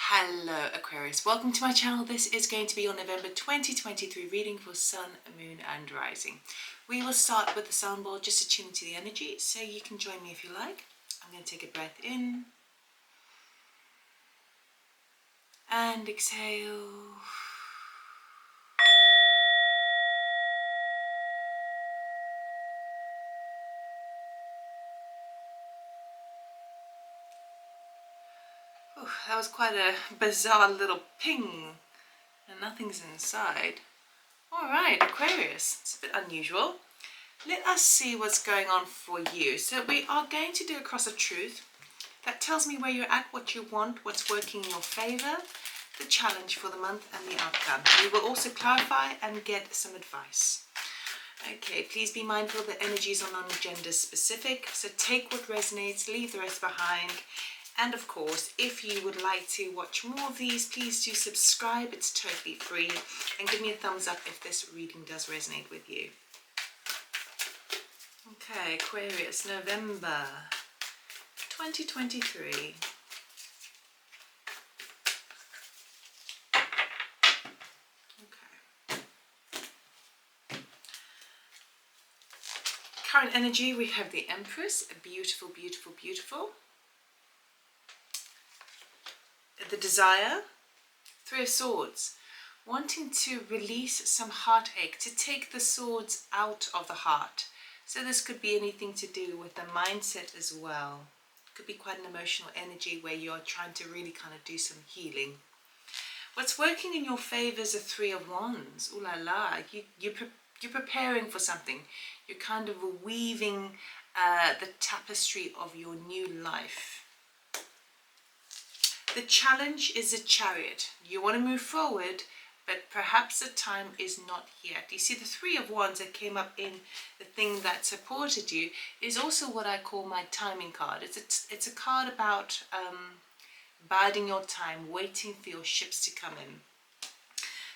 Hello Aquarius, welcome to my channel. This is going to be your November 2023 reading for Sun, Moon and Rising. We will start with the sound bowl, just to tune into the energy, so you can join me if you like. I'm going to take a breath in and exhale. Ooh, that was quite a bizarre little ping and nothing's inside. Alright, Aquarius, it's a bit unusual. Let us see what's going on for you. So we are going to do a cross of truth. That tells me where you're at, what you want, what's working in your favor, the challenge for the month and the outcome. We will also clarify and get some advice. Okay, please be mindful that energies are non-gender specific. So take what resonates, leave the rest behind. And of course, if you would like to watch more of these, please do subscribe. It's totally free. And give me a thumbs up if this reading does resonate with you. Okay, Aquarius, November 2023. Okay. Current energy, we have the Empress, beautiful, beautiful, beautiful. The Desire, Three of Swords, wanting to release some heartache, to take the swords out of the heart. So this could be anything to do with the mindset as well. It could be quite an emotional energy where you're trying to really kind of do some healing. What's working in your favor is the Three of Wands. Ooh la la, you're preparing for something. You're kind of weaving the tapestry of your new life. The challenge is a Chariot. You want to move forward, but perhaps the time is not yet. You see, the Three of Wands that came up in the thing that supported you is also what I call my timing card. It's a card about biding your time, waiting for your ships to come in.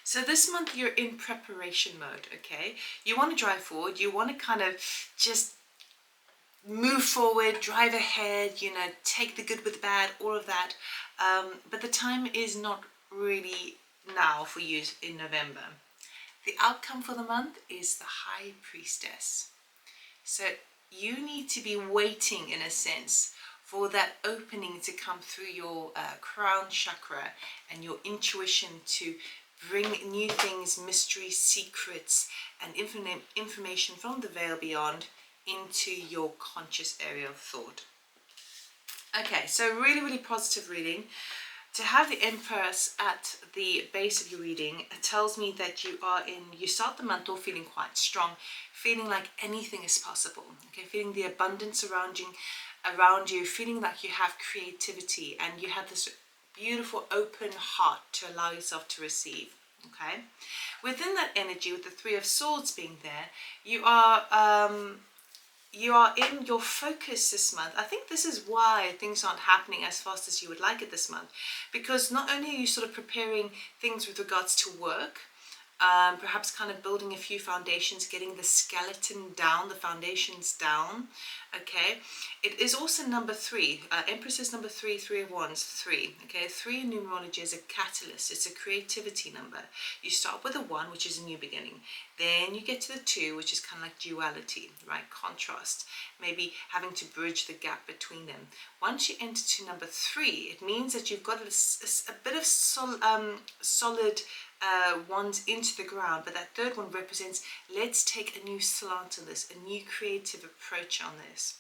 So this month you're in preparation mode, okay? You want to drive forward. You want to kind of just move forward, drive ahead, you know, take the good with the bad, all of that. But the time is not really now for you in November. The outcome for the month is the High Priestess. So you need to be waiting, in a sense, for that opening to come through your crown chakra and your intuition to bring new things, mysteries, secrets, and information from the veil beyond into your conscious area of thought. Okay, so really, really positive reading. To have the Empress at the base of your reading, it tells me that you start the month off feeling quite strong, feeling like anything is possible, okay, feeling the abundance around you, feeling like you have creativity and you have this beautiful open heart to allow yourself to receive, okay. Within that energy, with the Three of Swords being there, you are in your focus this month. I think this is why things aren't happening as fast as you would like it this month, because not only are you sort of preparing things with regards to work, perhaps kind of building a few foundations, getting the skeleton down, the foundations down, okay. It is also number 3. Empress is number 3, Three of Wands, 3, okay. 3 in numerology is a catalyst, it's a creativity number. You start with a 1, which is a new beginning. Then you get to the 2, which is kind of like duality, right, contrast, maybe having to bridge the gap between them. Once you enter to number 3, it means that you've got a bit of solid ones into the ground, but that third one represents, let's take a new slant on this, a new creative approach on this.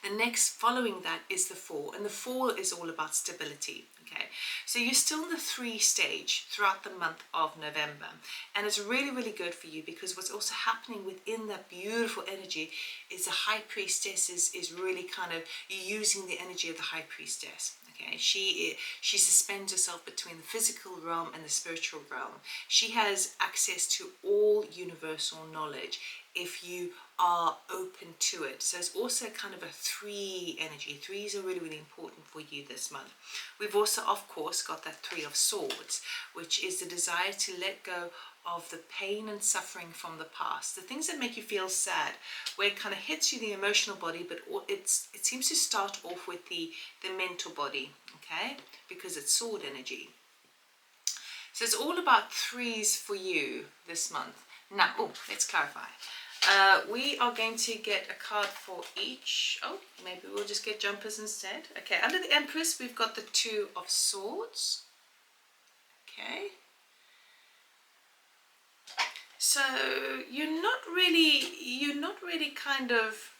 The next following that is the 4, and the 4 is all about stability, okay. So you're still in the 3 stage throughout the month of November, and it's really, really good for you, because what's also happening within that beautiful energy is the High Priestess is really kind of using the energy of the High Priestess. Okay, she suspends herself between the physical realm and the spiritual realm. She has access to all universal knowledge. If you are open to it. So it's also kind of a 3 energy. 3s are really, really important for you this month. We've also, of course, got that 3 of Swords, which is the desire to let go of the pain and suffering from the past, the things that make you feel sad, where it kind of hits you the emotional body, but it seems to start off with the mental body, okay, because it's sword energy. So it's all about 3s for you this month. Now, let's clarify. We are going to get a card for each. Oh, maybe we'll just get jumpers instead. Okay, under the Empress, we've got the 2 of Swords. Okay. So you're not really kind of,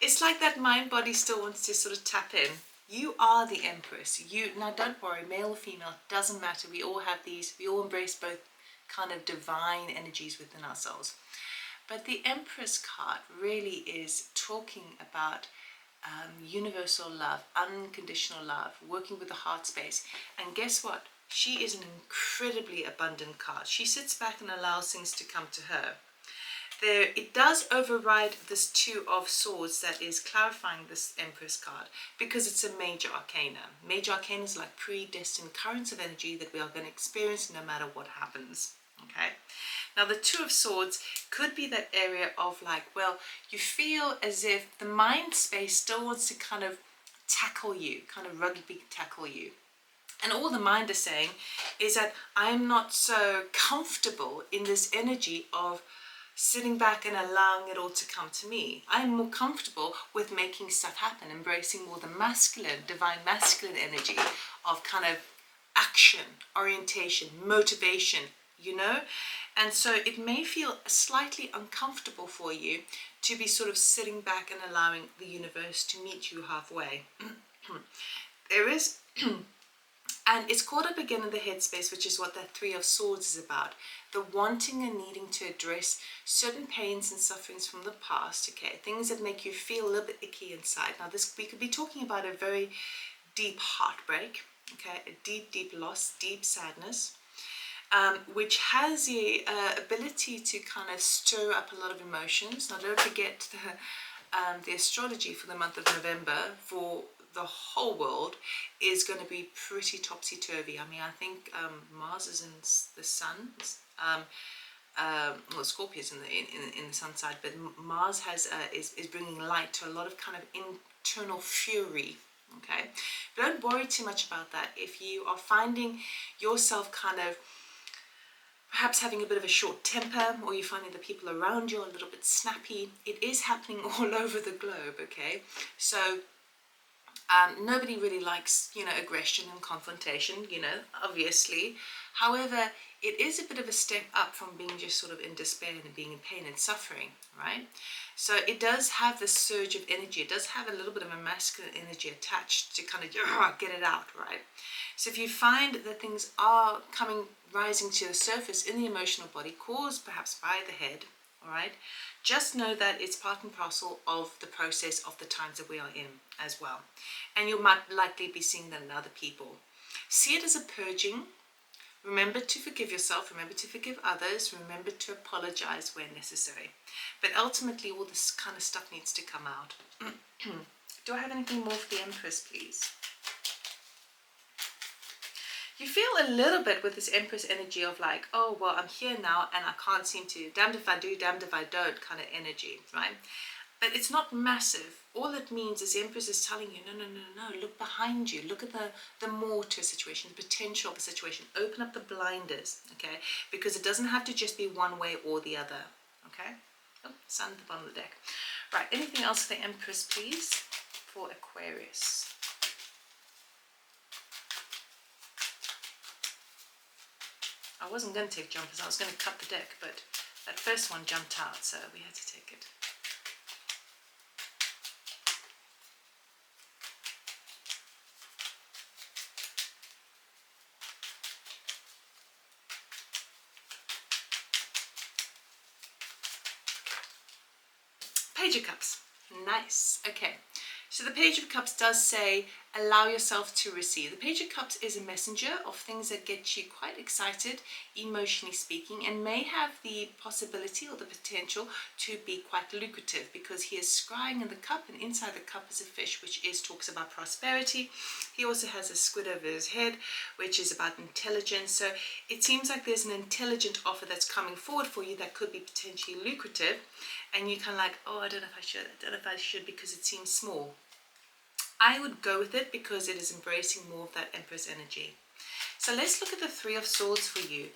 it's like that mind body still wants to sort of tap in. You are the Empress. Now don't worry, male or female, doesn't matter. We all have these, we all embrace both kind of divine energies within ourselves. But the Empress card really is talking about universal love, unconditional love, working with the heart space. And guess what? She is an incredibly abundant card. She sits back and allows things to come to her. It does override this 2 of Swords that is clarifying this Empress card, because it's a major arcana. Major arcana is like predestined currents of energy that we are going to experience no matter what happens. Okay. Now the 2 of Swords could be that area of like, well, you feel as if the mind space still wants to kind of tackle you, kind of rugby tackle you. And all the mind is saying is that I'm not so comfortable in this energy of sitting back and allowing it all to come to me. I'm more comfortable with making stuff happen, embracing more the masculine, divine masculine energy of kind of action, orientation, motivation, you know? And so it may feel slightly uncomfortable for you to be sort of sitting back and allowing the universe to meet you halfway. There is... And it's caught up again in the headspace, which is what that 3 of Swords is about. The wanting and needing to address certain pains and sufferings from the past, okay? Things that make you feel a little bit icky inside. Now, we could be talking about a very deep heartbreak, okay? A deep, deep loss, deep sadness, which has the ability to kind of stir up a lot of emotions. Now, don't forget the astrology for the month of November for the whole world is going to be pretty topsy-turvy. I mean, I think Mars is in the sun, well, Scorpio is in the sun side, but Mars is bringing light to a lot of kind of internal fury. Okay, but don't worry too much about that. If you are finding yourself kind of perhaps having a bit of a short temper, or you're finding the people around you are a little bit snappy, it is happening all over the globe. Okay, so nobody really likes, aggression and confrontation, obviously. However, it is a bit of a step up from being just sort of in despair and being in pain and suffering, right? So it does have this surge of energy. It does have a little bit of a masculine energy attached to kind of get it out, right? So if you find that things are rising to the surface in the emotional body, caused perhaps by the head, all right, just know that it's part and parcel of the process of the times that we are in as well. And you might likely be seeing that in other people. See it as a purging. Remember to forgive yourself, remember to forgive others, remember to apologize where necessary. But ultimately, all this kind of stuff needs to come out. Do I have anything more for the Empress, please? You feel a little bit with this Empress energy of like, oh, well, I'm here now and I can't seem to, damned if I do, damned if I don't kind of energy, right? But it's not massive. All it means is the Empress is telling you, no, look behind you. Look at the more to a situation, the potential of a situation. Open up the blinders, okay? Because it doesn't have to just be one way or the other, okay? Oh, sun at the bottom of the deck. Right, anything else for the Empress, please, for Aquarius? I wasn't going to take jumpers, I was going to cut the deck, but that first one jumped out, so we had to take it. Page of Cups. Nice. Okay. So the Page of Cups does say allow yourself to receive. The Page of Cups is a messenger of things that get you quite excited, emotionally speaking, and may have the possibility or the potential to be quite lucrative, because he is scrying in the cup, and inside the cup is a fish, which talks about prosperity. He also has a squid over his head, which is about intelligence. So it seems like there's an intelligent offer that's coming forward for you that could be potentially lucrative, and you're kind of like, oh, I don't know if I should, because it seems small. I would go with it because it is embracing more of that Empress energy. So let's look at the Three of Swords for you.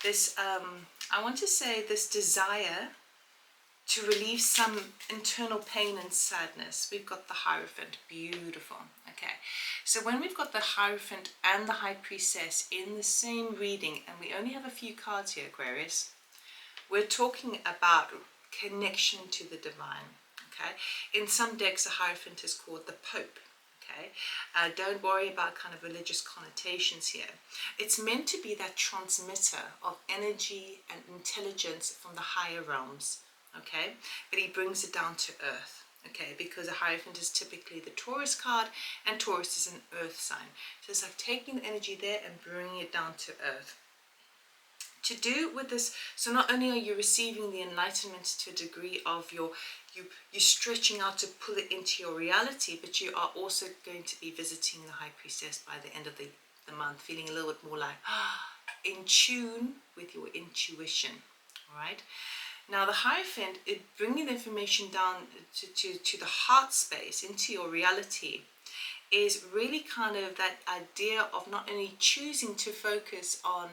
This, I want to say, this desire to relieve some internal pain and sadness. We've got the Hierophant, beautiful. Okay, so when we've got the Hierophant and the High Priestess in the same reading, and we only have a few cards here, Aquarius, we're talking about connection to the divine. Okay, in some decks, the Hierophant is called the Pope. Okay, don't worry about kind of religious connotations here. It's meant to be that transmitter of energy and intelligence from the higher realms. Okay, but he brings it down to earth. Okay, because a Hierophant is typically the Taurus card, and Taurus is an earth sign. So it's like taking the energy there and bringing it down to earth. To do with this, so not only are you receiving the enlightenment to a degree of you're stretching out to pull it into your reality, but you are also going to be visiting the High Priestess by the end of the month, feeling a little bit more like in tune with your intuition. All right. Now the Hierophant, it bringing the information down to the heart space, into your reality, is really kind of that idea of not only choosing to focus on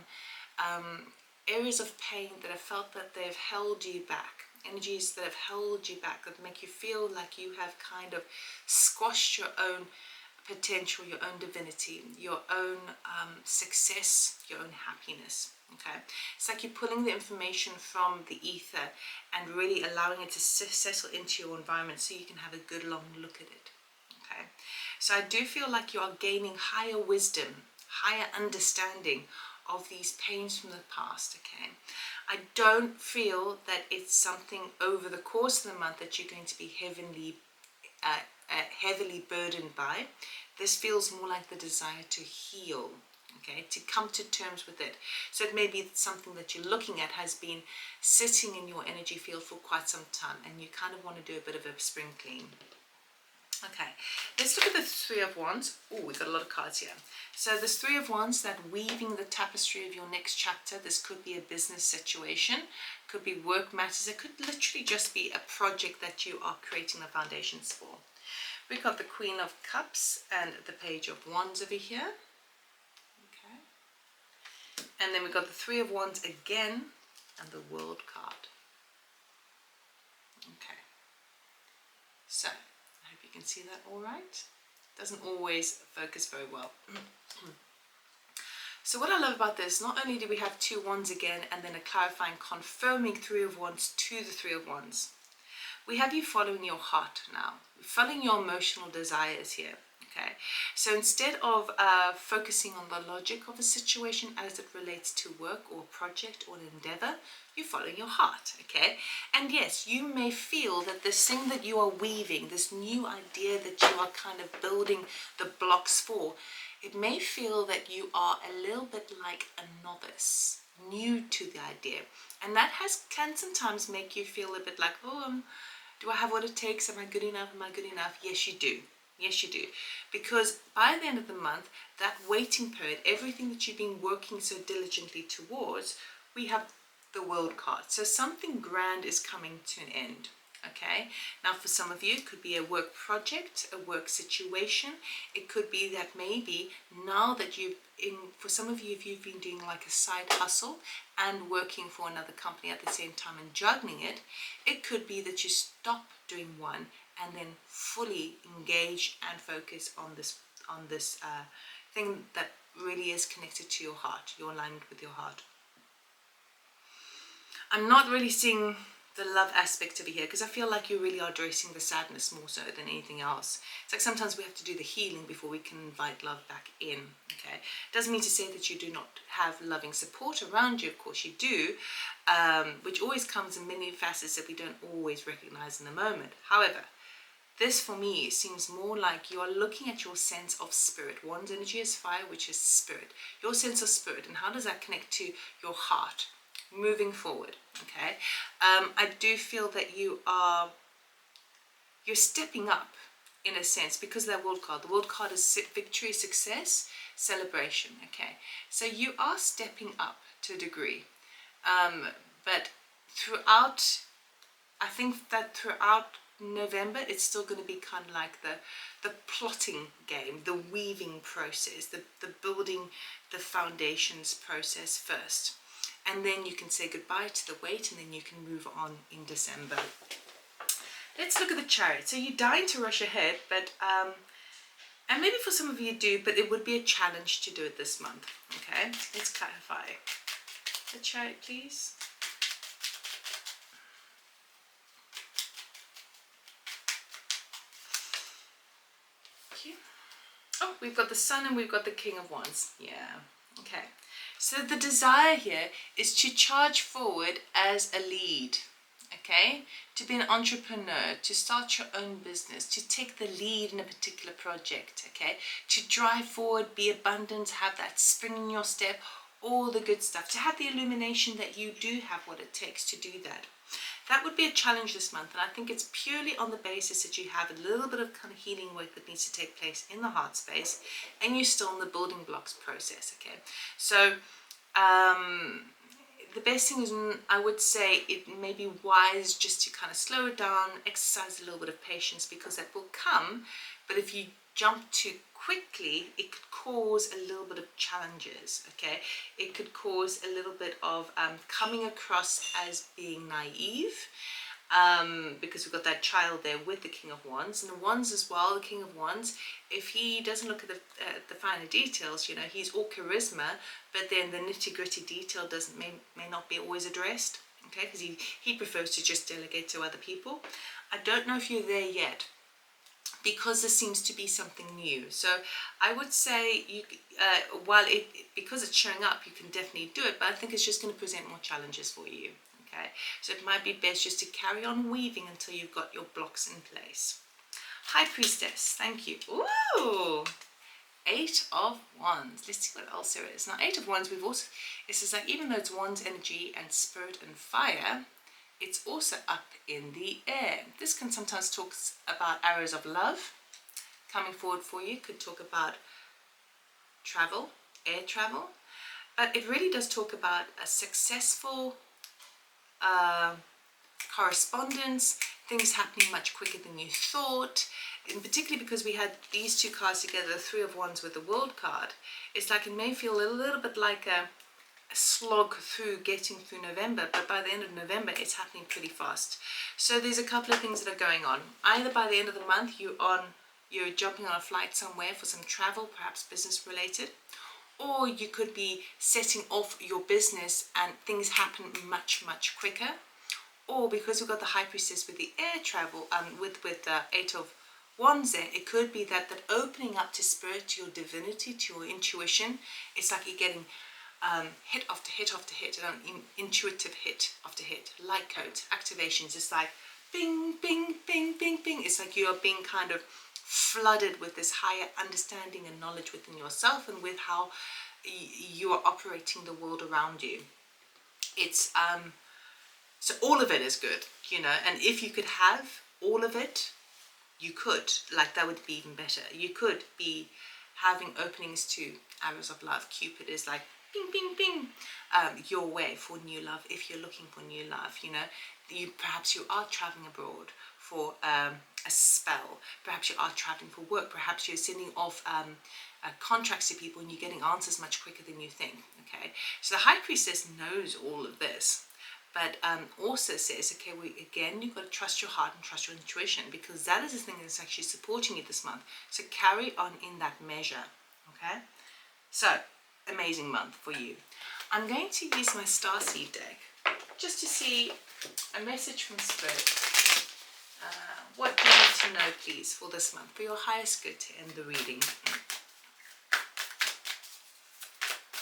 areas of pain that have felt that they've held you back, energies that have held you back, that make you feel like you have kind of squashed your own potential, your own divinity, your own success, your own happiness. Okay, it's like you're pulling the information from the ether and really allowing it to settle into your environment so you can have a good long look at it. Okay, so I do feel like you are gaining higher wisdom, higher understanding of these pains from the past. Okay, I don't feel that it's something over the course of the month that you're going to be heavily burdened by. This feels more like the desire to heal, okay, to come to terms with it. So it may be something that you're looking at has been sitting in your energy field for quite some time, and you kind of want to do a bit of a spring clean. Okay, let's look at the Three of Wands. Oh, we've got a lot of cards here. So this Three of Wands, that weaving the tapestry of your next chapter. This could be a business situation, could be work matters, it could literally just be a project that you are creating the foundations for. We've got the Queen of Cups and the Page of Wands over here. Okay, and then we've got the Three of Wands again and the World card. Okay, so you can see that all right. Doesn't always focus very well. So what I love about this, not only do we have two wands again and then a clarifying confirming Three of Wands to the Three of Wands, we have you following your heart now, following your emotional desires here. Okay, so instead of focusing on the logic of a situation as it relates to work or project or an endeavor, you're following your heart. Okay, and yes, you may feel that this thing that you are weaving, this new idea that you are kind of building the blocks for, it may feel that you are a little bit like a novice, new to the idea, and that can sometimes make you feel a bit like, oh, do I have what it takes? Am I good enough? Am I good enough? Yes, you do. Yes, you do. Because by the end of the month, that waiting period, everything that you've been working so diligently towards, we have the World card. So something grand is coming to an end. Okay, now for some of you, it could be a work project, a work situation. It could be that maybe now that for some of you, if you've been doing like a side hustle and working for another company at the same time and juggling it, it could be that you stop doing one and then fully engage and focus on this thing that really is connected to your heart, your alignment with your heart. I'm not really seeing the love aspect over here because I feel like you really are addressing the sadness more so than anything else. It's like sometimes we have to do the healing before we can invite love back in. Okay, doesn't mean to say that you do not have loving support around you. Of course you do, which always comes in many facets that we don't always recognize in the moment. However, this for me seems more like you are looking at your sense of spirit. One's energy is fire, which is spirit. Your sense of spirit, and how does that connect to your heart moving forward? Okay, I do feel that you're stepping up in a sense because of that world card. The world card is victory, success, celebration. Okay, so you are stepping up to a degree, but throughout, I think that throughout November, it's still going to be kind of like the plotting game, the weaving process, the building the foundations process first. And then you can say goodbye to the weight, and then you can move on in December. Let's look at the Chariot. So you're dying to rush ahead, but and maybe for some of you do, but it would be a challenge to do it this month. Okay, let's clarify. The Chariot, please. Oh, we've got the Sun and we've got the King of Wands. Yeah, okay. So the desire here is to charge forward as a lead, okay? To be an entrepreneur, to start your own business, to take the lead in a particular project, okay? To drive forward, be abundant, have that spring in your step, all the good stuff. To have the illumination that you do have what it takes to do that. That would be a challenge this month, and I think it's purely on the basis that you have a little bit of kind of healing work that needs to take place in the heart space, and you're still in the building blocks process, okay? So the best thing is, I would say it may be wise just to kind of slow it down, exercise a little bit of patience, because that will come, but if you jump too quickly, it could cause a little bit of challenges, okay? It could cause a little bit of coming across as being naive, because we've got that child there with the King of Wands, and the Wands as well, the King of Wands, if he doesn't look at the finer details, you know, he's all charisma, but then the nitty-gritty detail may not be always addressed, okay, because he prefers to just delegate to other people. I don't know if you're there yet, because this seems to be something new. So I would say, because it's showing up, you can definitely do it, but I think it's just going to present more challenges for you. Okay, so it might be best just to carry on weaving until you've got your blocks in place. High Priestess, thank you. Ooh, 8 of Wands. Let's see what else there is. Now, 8 of Wands, this is like, even though it's Wands energy and spirit and fire, it's also up in the air. This can sometimes talk about arrows of love coming forward for you. Could talk about travel, air travel, but it really does talk about a successful correspondence, things happening much quicker than you thought, and particularly because we had these two cards together, the 3 of Wands with the World card. It's like it may feel a little bit like a slog through getting through November, but by the end of November it's happening pretty fast. So there's a couple of things that are going on. Either by the end of the month you're jumping on a flight somewhere for some travel, perhaps business related, or you could be setting off your business and things happen much quicker. Or because we've got the High Priestess with the air travel, with the 8 of Wands there, it could be that opening up to spirit, to your divinity, to your intuition. It's like you're getting hit after hit after hit, an intuitive hit after hit, light codes, activations. It's like bing, bing, bing, bing, bing. It's like you are being kind of flooded with this higher understanding and knowledge within yourself and with how you are operating the world around you. It's so all of it is good, you know, and if you could have all of it, you could, like, that would be even better. You could be having openings to arrows of love. Cupid is like bing, bing, bing, your way for new love. If you're looking for new love, you know, perhaps you are traveling abroad for a spell. Perhaps you are traveling for work. Perhaps you're sending off contracts to people and you're getting answers much quicker than you think. Okay, so the High Priestess knows all of this, but also says, okay, you've got to trust your heart and trust your intuition, because that is the thing that's actually supporting you this month. So carry on in that measure. Okay, so amazing month for you. I'm going to use my Starseed deck just to see a message from Spirit. What do you need to know, please, for this month, for your highest good to end the reading?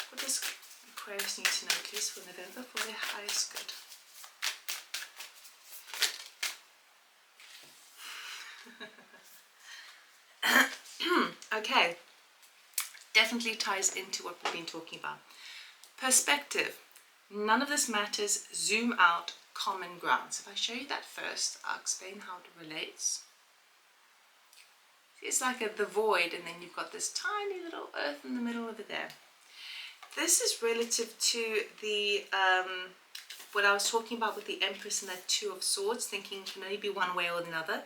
What does Aquarius need to know, please, for November, for their highest good? Okay, definitely ties into what we've been talking about. Perspective. None of this matters. Zoom out, common ground. So if I show you that first, I'll explain how it relates. It's like the void, and then you've got this tiny little earth in the middle of it there. This is relative to the what I was talking about with the Empress and that Two of Swords, thinking it can only be one way or another.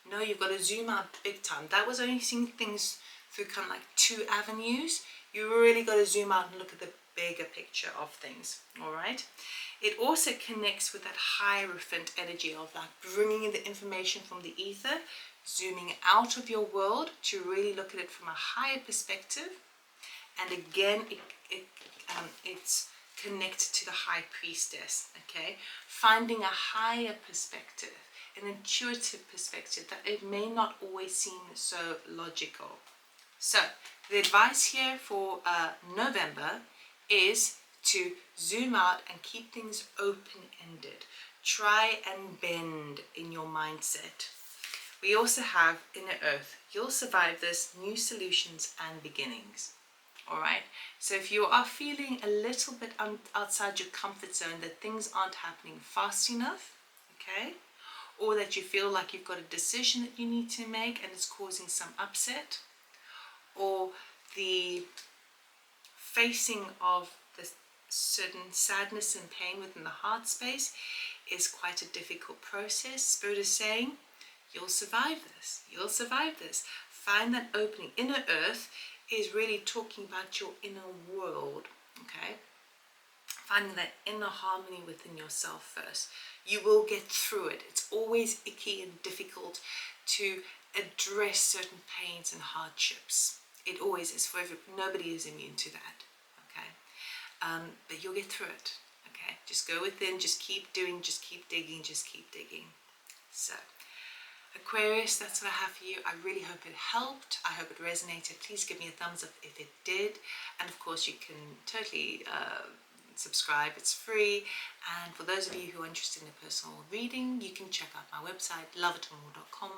No, you've got to zoom out big time. That was only seeing things through kind of like two avenues. You really got to zoom out and look at the bigger picture of things, all right? It also connects with that Hierophant energy of like bringing in the information from the ether, zooming out of your world to really look at it from a higher perspective. And again, it's connected to the High Priestess, okay? Finding a higher perspective, an intuitive perspective that it may not always seem so logical. So the advice here for November is to zoom out and keep things open-ended. Try and bend in your mindset. We also have Inner Earth. You'll survive this, new solutions and beginnings. All right, so if you are feeling a little bit outside your comfort zone, that things aren't happening fast enough, okay, or that you feel like you've got a decision that you need to make and it's causing some upset, or the facing of the certain sadness and pain within the heart space is quite a difficult process, Spirit is saying, you'll survive this, you'll survive this. Find that opening. Inner Earth is really talking about your inner world, okay? Finding that inner harmony within yourself first. You will get through it. It's always icky and difficult to address certain pains and hardships. It always is for everybody. Nobody is immune to that, okay? But you'll get through it, okay? Just go within, just keep doing, just keep digging, just keep digging. So, Aquarius, that's what I have for you. I really hope it helped. I hope it resonated. Please give me a thumbs up if it did. And of course, you can totally subscribe. It's free. And for those of you who are interested in a personal reading, you can check out my website, loveitandmore.com.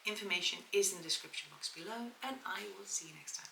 Information is in the description box below. And I will see you next time.